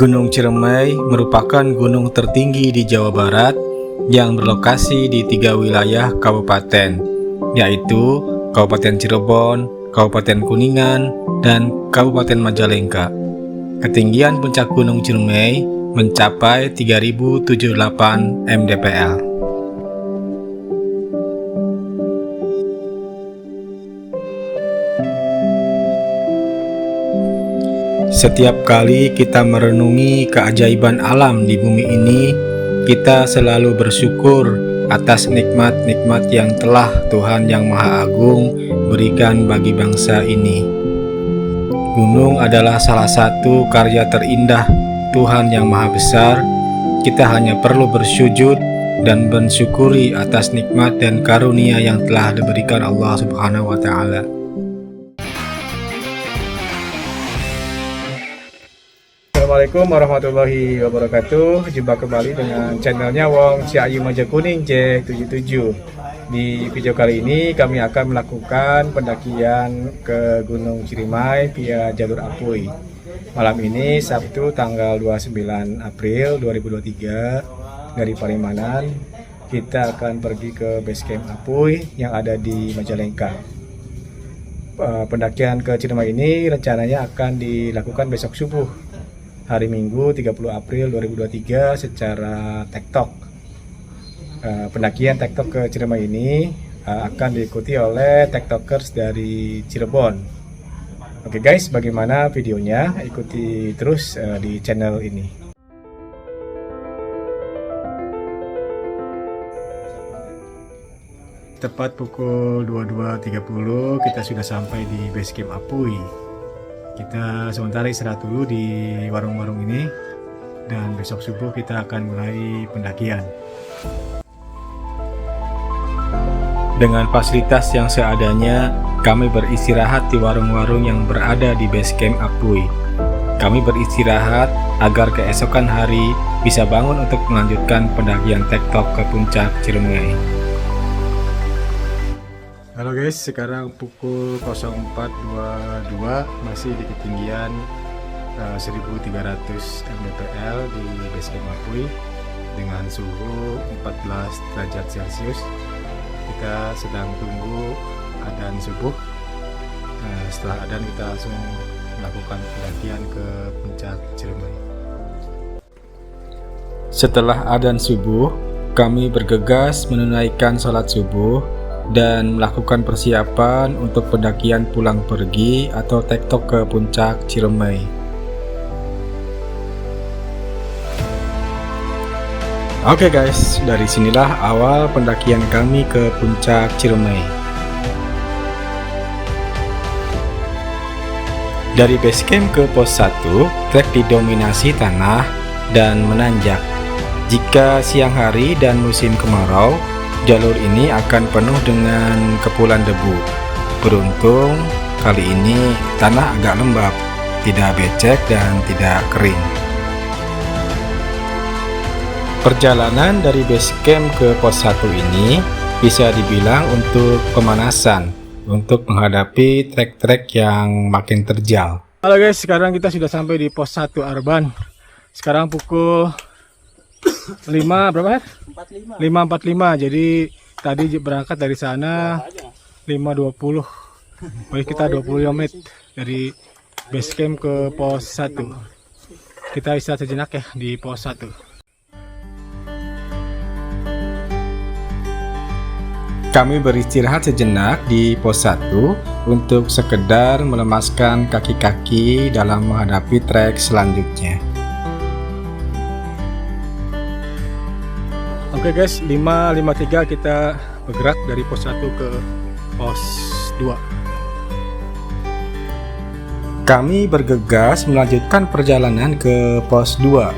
Gunung Ciremai merupakan gunung tertinggi di Jawa Barat yang berlokasi di 3 wilayah kabupaten, yaitu Kabupaten Cirebon, Kabupaten Kuningan, dan Kabupaten Majalengka. Ketinggian puncak Gunung Ciremai mencapai 3078 mdpl. Setiap kali kita merenungi keajaiban alam di bumi ini, kita selalu bersyukur atas nikmat-nikmat yang telah Tuhan Yang Maha Agung berikan bagi bangsa ini. Gunung adalah salah satu karya terindah Tuhan Yang Maha Besar. Kita hanya perlu bersujud dan mensyukuri atas nikmat dan karunia yang telah diberikan Allah Subhanahu wa Ta'ala. Assalamualaikum warahmatullahi wabarakatuh. Jumpa kembali dengan channelnya Wong Ciayu Maja Kuning J77. Di video kali ini kami akan melakukan pendakian ke Gunung Ciremai via jalur Apuy. Malam ini Sabtu tanggal 29 April 2023 dari Parimanan, kita akan pergi ke base camp Apuy yang ada di Majalengka. Pendakian ke Ciremai ini rencananya akan dilakukan besok subuh, hari Minggu 30 April 2023 secara TikTok. Pendakian TikTok ke Ciremai ini akan diikuti oleh TikTokers dari Cirebon. Oke guys, bagaimana videonya? Ikuti terus di channel ini. Tepat pukul 22.30 kita sudah sampai di base camp Apuy. Kita sementara istirahat dulu di warung-warung ini, dan besok subuh kita akan mulai pendakian. Dengan fasilitas yang seadanya, kami beristirahat di warung-warung yang berada di base camp Apuy. Kami beristirahat agar keesokan hari bisa bangun untuk melanjutkan pendakian TikTok ke puncak Ciremai. Halo guys, sekarang pukul 04.22, masih di ketinggian 1300 mdpl di base camp Apuy dengan suhu 14 derajat Celcius. Kita sedang tunggu adzan subuh. Setelah adzan kita langsung melakukan pendakian ke puncak Ciremai. Setelah adzan subuh, kami bergegas menunaikan sholat subuh dan melakukan persiapan untuk pendakian pulang pergi atau TikTok ke puncak Ciremai. Oke guys, dari sinilah awal pendakian kami ke puncak Ciremai. Dari base camp ke pos 1, trek didominasi tanah dan menanjak. Jika siang hari dan musim kemarau, jalur ini akan penuh dengan kepulan debu. Beruntung kali ini tanah agak lembab, tidak becek dan tidak kering. Perjalanan dari base camp ke pos 1 ini bisa dibilang untuk pemanasan untuk menghadapi trek-trek yang makin terjal. Halo guys, sekarang kita sudah sampai di pos 1 Arban. Sekarang pukul 5 berapa ya? 5.45. Jadi tadi berangkat dari sana 5.20. Baik, kita 25 menit dari base camp ke pos 1. Kita istirahat sejenak ya di pos 1. Kami beristirahat sejenak di pos 1 untuk sekedar melemaskan kaki-kaki dalam menghadapi trek selanjutnya. Oke guys, 5.53 kita bergerak dari pos 1 ke pos 2. Kami bergegas melanjutkan perjalanan ke pos 2.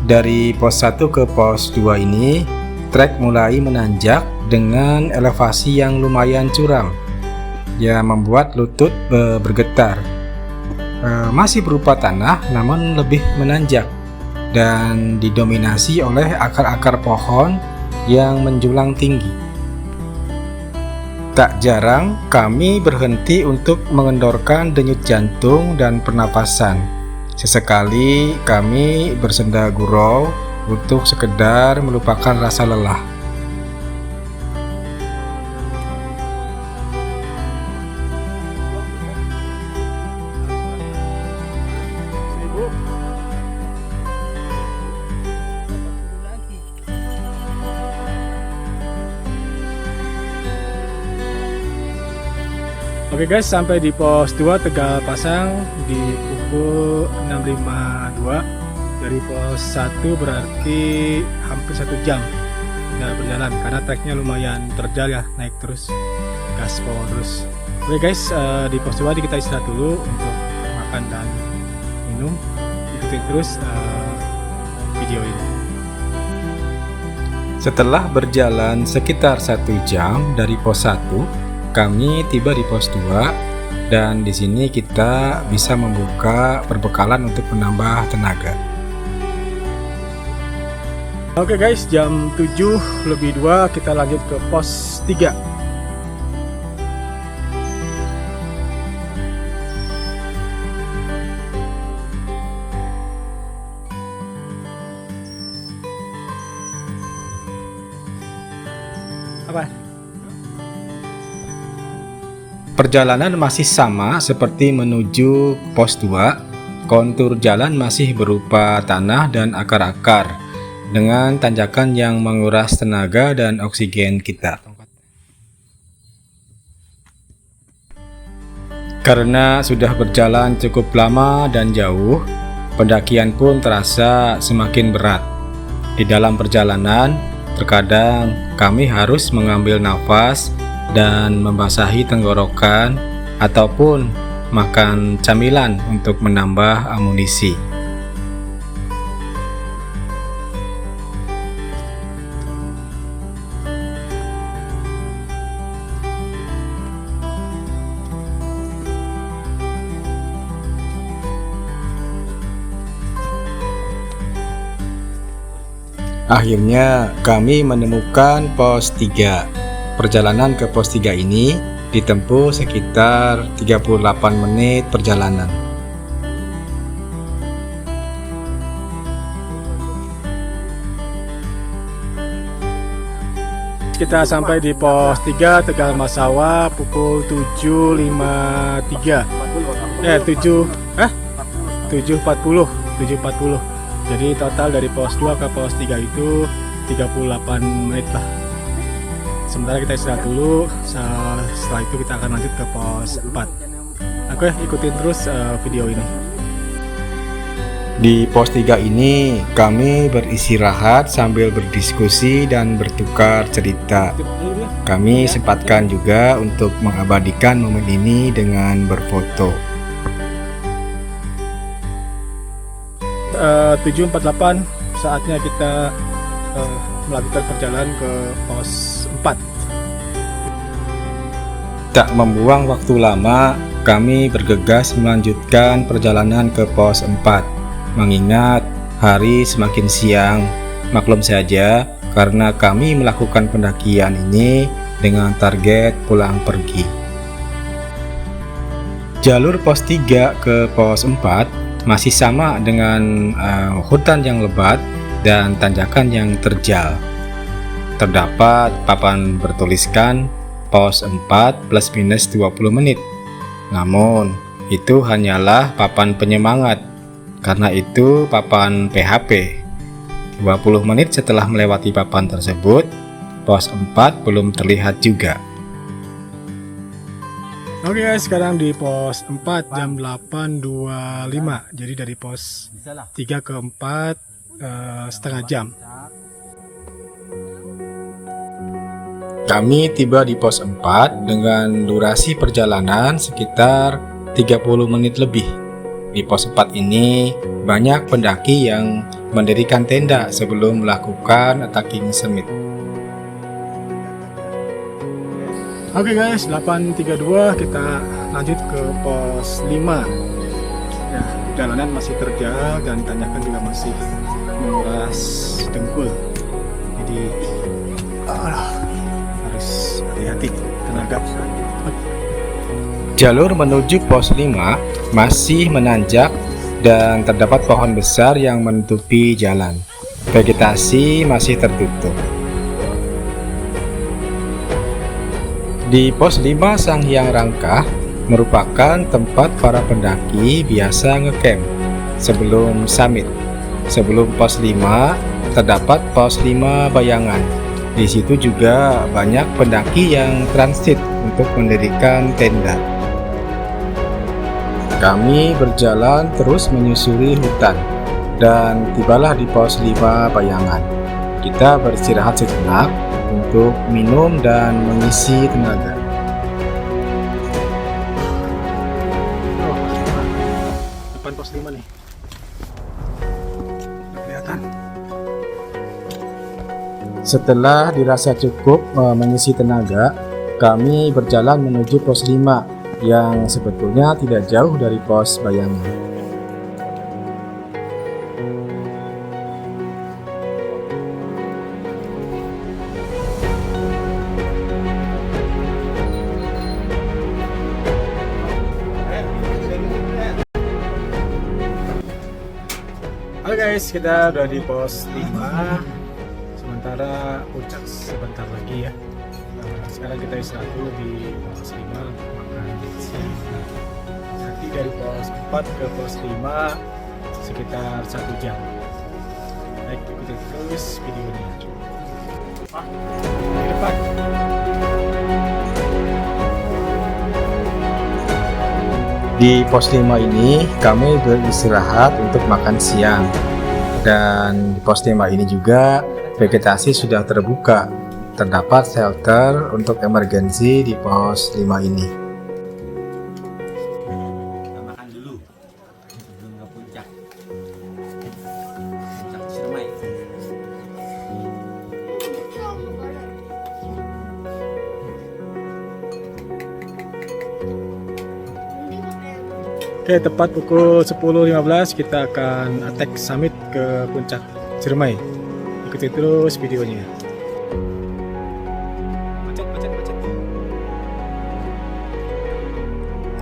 Dari pos 1 ke pos 2 ini, trek mulai menanjak dengan elevasi yang lumayan curam, yang membuat lutut bergetar. Masih berupa tanah namun lebih menanjak dan didominasi oleh akar-akar pohon yang menjulang tinggi. Tak jarang kami berhenti untuk mengendorkan denyut jantung dan pernapasan Sesekali kami bersenda gurau untuk sekedar melupakan rasa lelah. Oke guys, sampai di pos 2 Tegal Pasang di pukul 6.52. Dari pos 1 berarti hampir 1 jam kita berjalan karena treknya lumayan terjal ya, naik terus, gas power terus. Oke guys, di pos 2 kita istirahat dulu untuk makan dan minum. Ikutin terus video ini. Setelah berjalan sekitar 1 jam dari pos 1, kami tiba di pos 2 dan di sini kita bisa membuka perbekalan untuk menambah tenaga. Oke guys, jam 7:02 kita lanjut ke pos 3. Apa? Perjalanan masih sama seperti menuju pos 2. Kontur jalan masih berupa tanah dan akar-akar dengan tanjakan yang menguras tenaga dan oksigen kita. Karena sudah berjalan cukup lama dan jauh, pendakian pun terasa semakin berat. Di dalam perjalanan, terkadang kami harus mengambil nafas dan membasahi tenggorokan ataupun makan camilan untuk menambah amunisi. Akhirnya kami menemukan pos 3. Perjalanan ke pos 3 ini ditempuh sekitar 38 menit perjalanan. Kita sampai di pos 3 Tegal Masawa pukul 7.53. 7.40. Jadi total dari pos 2 ke pos 3 itu 38 menit lah. Sementara kita istirahat dulu, setelah itu kita akan lanjut ke pos 4. Oke, ikutin terus video ini. Di pos 3 ini kami beristirahat sambil berdiskusi dan bertukar cerita. Kami sempatkan juga untuk mengabadikan momen ini dengan berfoto. 7.48 saatnya kita melakukan perjalanan ke pos 4. Tak membuang waktu lama, kami bergegas melanjutkan perjalanan ke pos 4. Mengingat hari semakin siang, maklum saja karena kami melakukan pendakian ini dengan target pulang pergi. Jalur pos 3 ke pos 4 masih sama dengan hutan yang lebat dan tanjakan yang terjal. Terdapat papan bertuliskan pos 4 plus minus 20 menit. Namun, itu hanyalah papan penyemangat. Karena itu papan PHP. 20 menit setelah melewati papan tersebut, pos 4 belum terlihat juga. Oke guys, sekarang di pos 4 jam 8.25. Jadi dari pos 3 ke 4 setengah jam. Kami tiba di pos 4 dengan durasi perjalanan sekitar 30 menit lebih. Di pos 4 ini banyak pendaki yang mendirikan tenda sebelum melakukan attacking summit. Oke guys, 8.32 kita lanjut ke pos 5. Ya, jalanan masih terjal dan tanjakan juga masih menguras dengkul. Jadi harus hati-hati tenaga. Jalur menuju pos 5 masih menanjak dan terdapat pohon besar yang menutupi jalan. Vegetasi masih tertutup. Di pos 5 Sanghyang Rangkah merupakan tempat para pendaki biasa ngecamp sebelum summit. Sebelum pos 5 terdapat pos 5 Bayangan. Di situ juga banyak pendaki yang transit untuk mendirikan tenda. Kami berjalan terus menyusuri hutan dan tibalah di pos 5 Bayangan. Kita beristirahat sejenak untuk minum dan mengisi tenaga. Depan pos 5 nih. Kelihatan. Setelah dirasa cukup mengisi tenaga, kami berjalan menuju pos 5 yang sebetulnya tidak jauh dari pos Bayangan. Halo guys, kita udah di pos 5. Sementara puncak sebentar lagi ya. Sekarang kita istirahat dulu di pos 5 untuk makan siang. Nanti dari pos 4 ke pos 5 sekitar 1 jam. Baik, ikuti terus videonya. Di depan. Di pos 5 ini kami beristirahat untuk makan siang. Dan di pos 5 ini juga vegetasi sudah terbuka. Terdapat shelter untuk emergensi di pos 5 ini. Kita makan dulu sebelum ke puncak Ciremai. Oke, tepat pukul 10.15 kita akan attack summit ke puncak Ciremai. Ikuti terus videonya.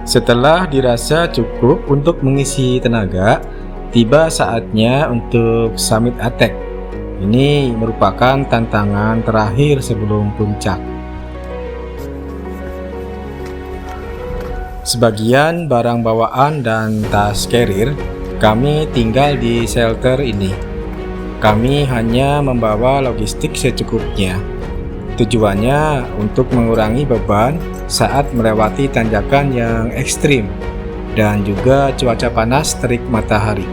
Setelah dirasa cukup untuk mengisi tenaga, tiba saatnya untuk summit attack. Ini merupakan tantangan terakhir sebelum puncak. Sebagian barang bawaan dan tas carrier kami tinggal di shelter ini. Kami hanya membawa logistik secukupnya. Tujuannya untuk mengurangi beban saat melewati tanjakan yang ekstrim dan juga cuaca panas terik matahari.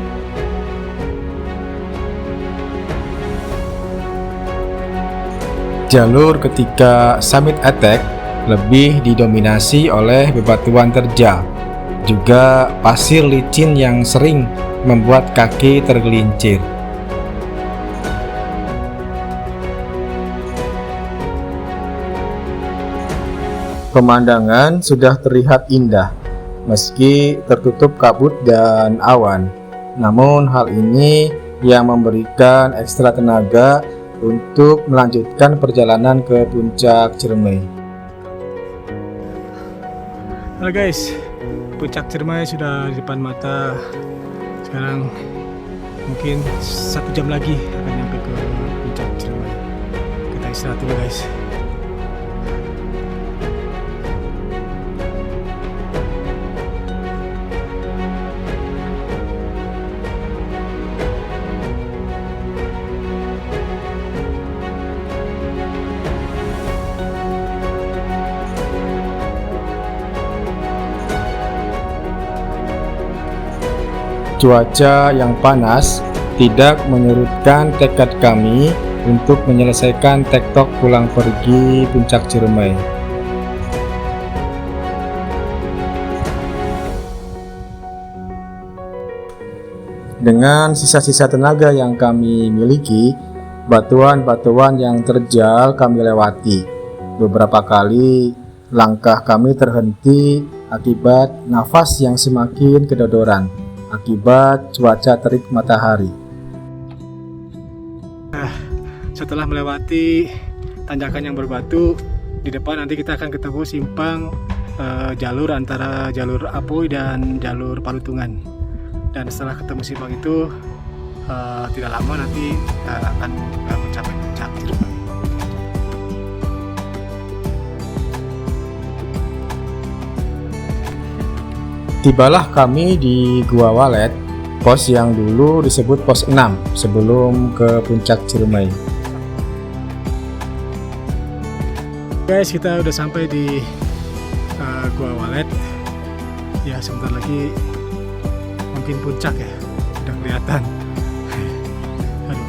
Jalur ketika summit attack lebih didominasi oleh bebatuan terjal, juga pasir licin yang sering membuat kaki tergelincir. Pemandangan sudah terlihat indah meski tertutup kabut dan awan. Namun hal ini yang memberikan ekstra tenaga untuk melanjutkan perjalanan ke puncak Ciremai. Halo guys, puncak Ciremai sudah di depan mata. Sekarang mungkin 1 jam lagi akan nyampe ke puncak Ciremai. Kita istirahat dulu guys. Cuaca yang panas tidak menyurutkan tekad kami untuk menyelesaikan tektok pulang pergi puncak Ciremai. Dengan sisa-sisa tenaga yang kami miliki, batuan-batuan yang terjal kami lewati. Beberapa kali langkah kami terhenti akibat nafas yang semakin kedodoran akibat cuaca terik matahari. Setelah melewati tanjakan yang berbatu, di depan nanti kita akan ketemu simpang jalur antara jalur Apoy dan jalur Palutungan. dan setelah ketemu simpang itu tidak lama nanti akan mencapai puncak Ciremai. Tibalah kami di Gua Walet, pos yang dulu disebut pos 6 sebelum ke puncak Ciremai. Guys, kita udah sampai di Gua Walet. Ya, sebentar lagi mungkin puncak ya, udah kelihatan. Aduh,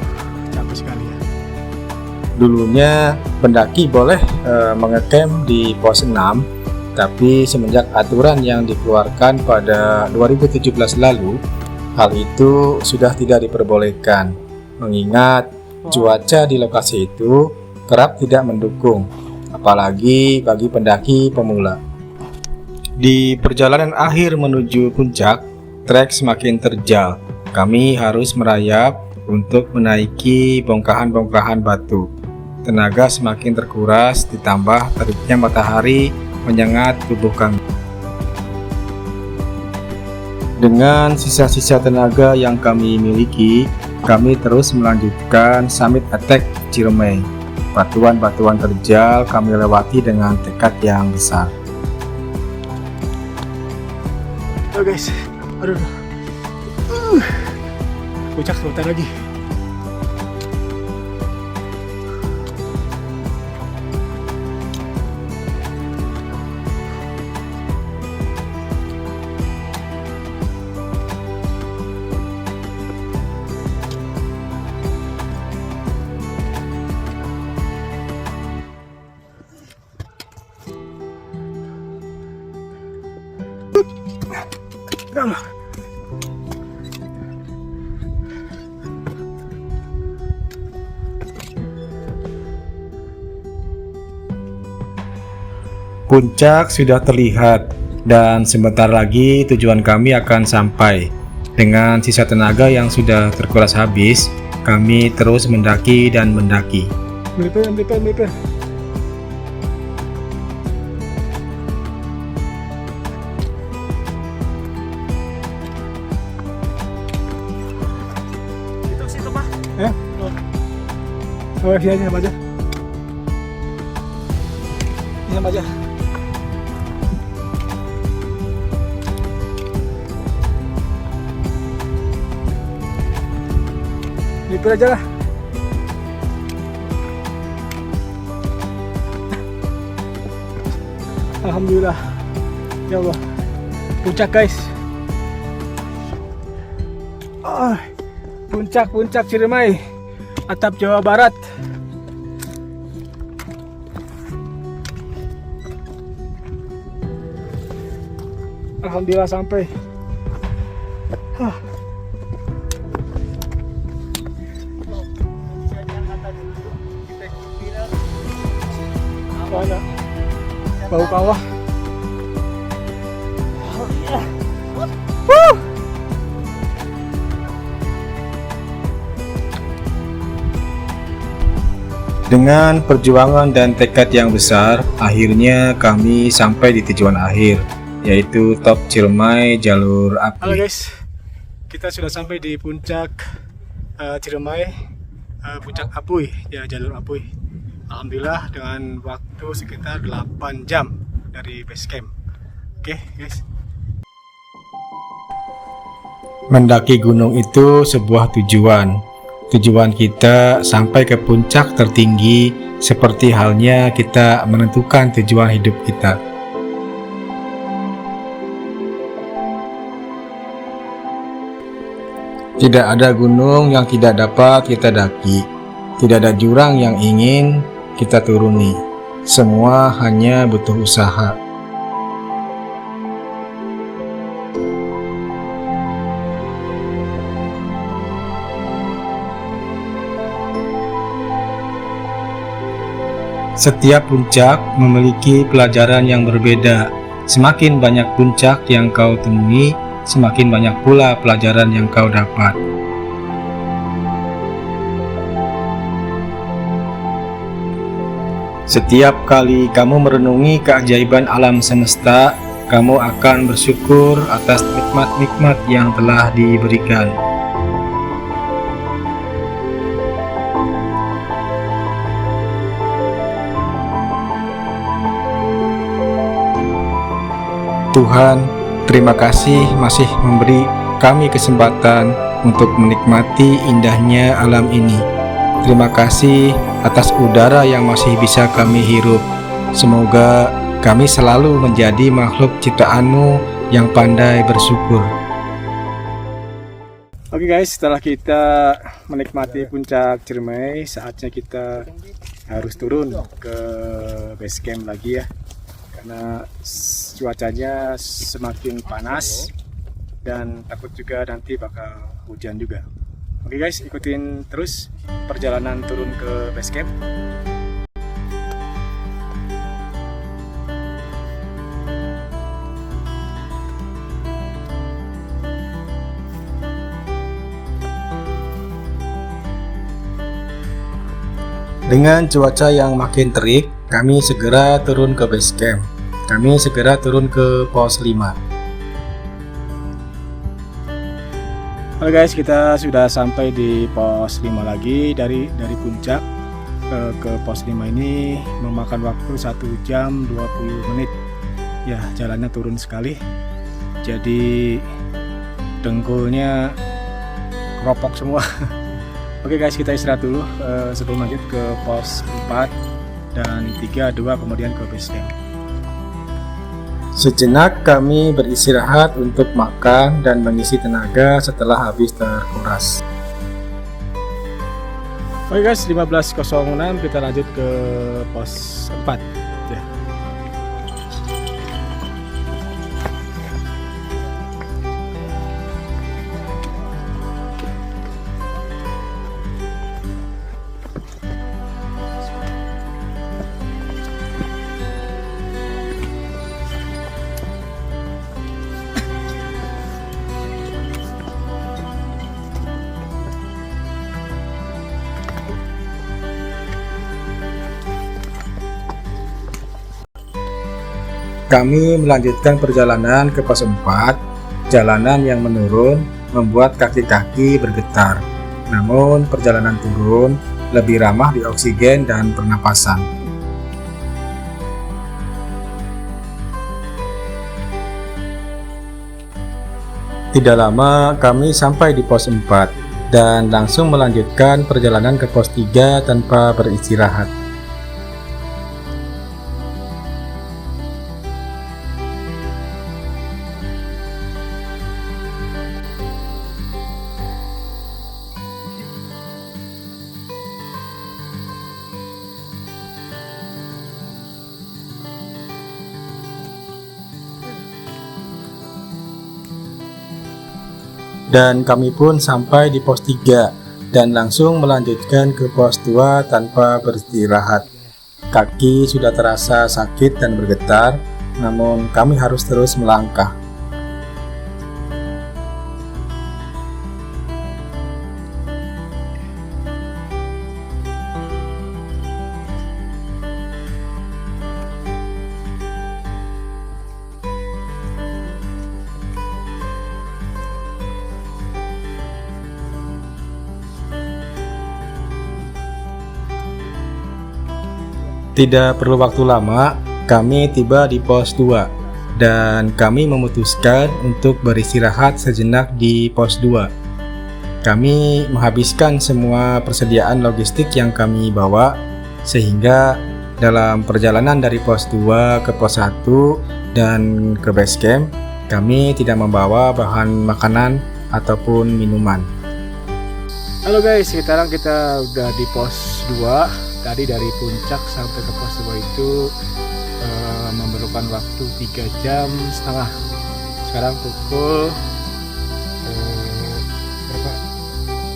capek sekali ya. Dulunya pendaki boleh mengecamp di pos 6, tapi semenjak aturan yang dikeluarkan pada 2017 lalu, hal itu sudah tidak diperbolehkan, mengingat cuaca di lokasi itu kerap tidak mendukung, apalagi bagi pendaki pemula. Di perjalanan akhir menuju puncak, trek semakin terjal. Kami harus merayap untuk menaiki bongkahan-bongkahan batu. Tenaga semakin terkuras, ditambah teriknya matahari menyengat tubuh kami. Dengan sisa-sisa tenaga yang kami miliki, kami terus melanjutkan summit attack Ciremai. Batuan-batuan terjal kami lewati dengan tekad yang besar. Oh guys, aduh, puncak sebentar lagi. Puncak sudah terlihat dan sebentar lagi tujuan kami akan sampai. Dengan sisa tenaga yang sudah terkuras habis, kami terus mendaki dan mendaki. Melipir. Situ Pak. Oh, sini aja sama aja. Ini sama aja. Lipir aja lah. Alhamdulillah. Ya Allah. Puncak guys. Puncak Ciremai, atap Jawa Barat. Alhamdulillah sampai. Mana? Bau kawah. Dengan perjuangan dan tekad yang besar, akhirnya kami sampai di tujuan akhir, yaitu top Ciremai jalur api. Halo guys, kita sudah sampai di puncak Ciremai, puncak Apuy, ya jalur Apuy. Alhamdulillah dengan waktu sekitar 8 jam dari base camp. Oke guys. Mendaki gunung itu sebuah tujuan. Tujuan kita sampai ke puncak tertinggi, seperti halnya kita menentukan tujuan hidup kita. Tidak ada gunung yang tidak dapat kita daki, tidak ada jurang yang ingin kita turuni. Semua hanya butuh usaha. Setiap puncak memiliki pelajaran yang berbeda. Semakin banyak puncak yang kau temui, semakin banyak pula pelajaran yang kau dapat. Setiap kali kamu merenungi keajaiban alam semesta, kamu akan bersyukur atas nikmat-nikmat yang telah diberikan. Tuhan, terima kasih masih memberi kami kesempatan untuk menikmati indahnya alam ini. Terima kasih atas udara yang masih bisa kami hirup. Semoga kami selalu menjadi makhluk ciptaan-Mu yang pandai bersyukur. Oke guys, setelah kita menikmati puncak Ciremai, saatnya kita harus turun ke base camp lagi ya. Karena cuacanya semakin panas dan takut juga nanti bakal hujan juga. Oke guys, ikutin terus perjalanan turun ke base camp. Dengan cuaca yang makin terik, kami segera turun ke base camp. Kami segera turun ke pos 5. Halo guys, kita sudah sampai di pos 5 lagi. Dari puncak ke pos 5 ini memakan waktu 1 jam 20 menit. Ya, jalannya turun sekali. Jadi dengkulnya keropok semua. Oke guys, kita istirahat dulu sebelum lanjut ke pos 4 dan 3, 2 kemudian ke base camp. Sejenak kami beristirahat untuk makan dan mengisi tenaga setelah habis terkuras. Oke guys, 15.06 kita lanjut ke pos 4 ya. Kami melanjutkan perjalanan ke pos 4. Jalanan yang menurun membuat kaki-kaki bergetar. Namun perjalanan turun lebih ramah di oksigen dan pernapasan. Tidak lama kami sampai di pos 4 dan langsung melanjutkan perjalanan ke pos 3 tanpa beristirahat. Dan kami pun sampai di pos 3 dan langsung melanjutkan ke pos 2 tanpa beristirahat. Kaki sudah terasa sakit dan bergetar, namun kami harus terus melangkah. Tidak perlu waktu lama, kami tiba di pos 2 dan kami memutuskan untuk beristirahat sejenak di pos 2. Kami menghabiskan semua persediaan logistik yang kami bawa, sehingga dalam perjalanan dari pos 2 ke pos 1 dan ke base camp, kami tidak membawa bahan makanan ataupun minuman. Halo guys, sekarang kita udah di pos 2. Tadi dari puncak sampai ke pos 2 itu memerlukan waktu 3 jam setengah. Sekarang pukul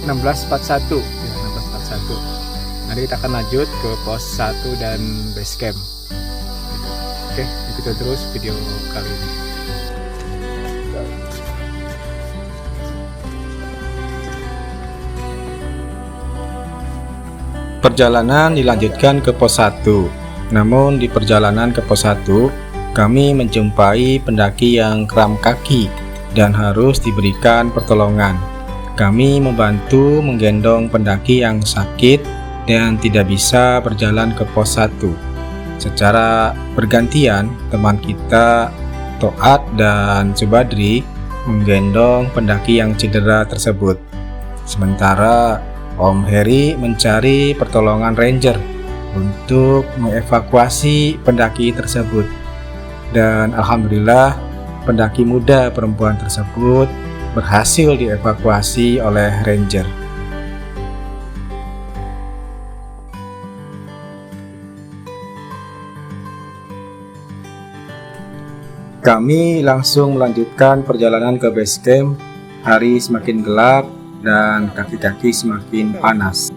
16.41 ya, 16.41. Nanti kita akan lanjut ke pos 1 dan base camp. Oke, ikutin terus video kali ini. Perjalanan dilanjutkan ke pos 1. Namun di perjalanan ke pos 1, kami menjumpai pendaki yang kram kaki dan harus diberikan pertolongan. Kami membantu menggendong pendaki yang sakit dan tidak bisa berjalan ke pos 1. Secara bergantian, teman kita Toat dan Subadri menggendong pendaki yang cedera tersebut. Sementara Om Heri mencari pertolongan ranger untuk mengevakuasi pendaki tersebut. Dan alhamdulillah, pendaki muda perempuan tersebut berhasil dievakuasi oleh ranger. Kami langsung melanjutkan perjalanan ke base camp. Hari semakin gelap dan kaki-kaki semakin panas.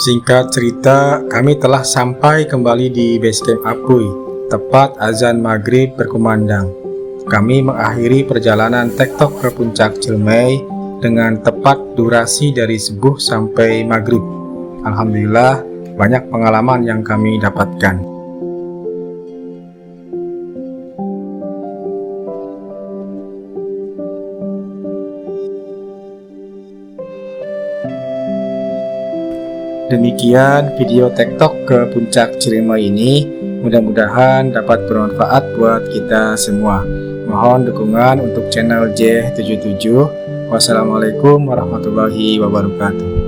Singkat cerita, kami telah sampai kembali di base camp Apuy. Tepat azan maghrib berkumandang. Kami mengakhiri perjalanan tektok ke puncak Cilmai dengan tepat durasi dari subuh sampai maghrib. Alhamdulillah, banyak pengalaman yang kami dapatkan. Demikian video tektok ke puncak Cilmai ini. Mudah-mudahan dapat bermanfaat buat kita semua. Mohon dukungan untuk channel J77. Wassalamualaikum warahmatullahi wabarakatuh.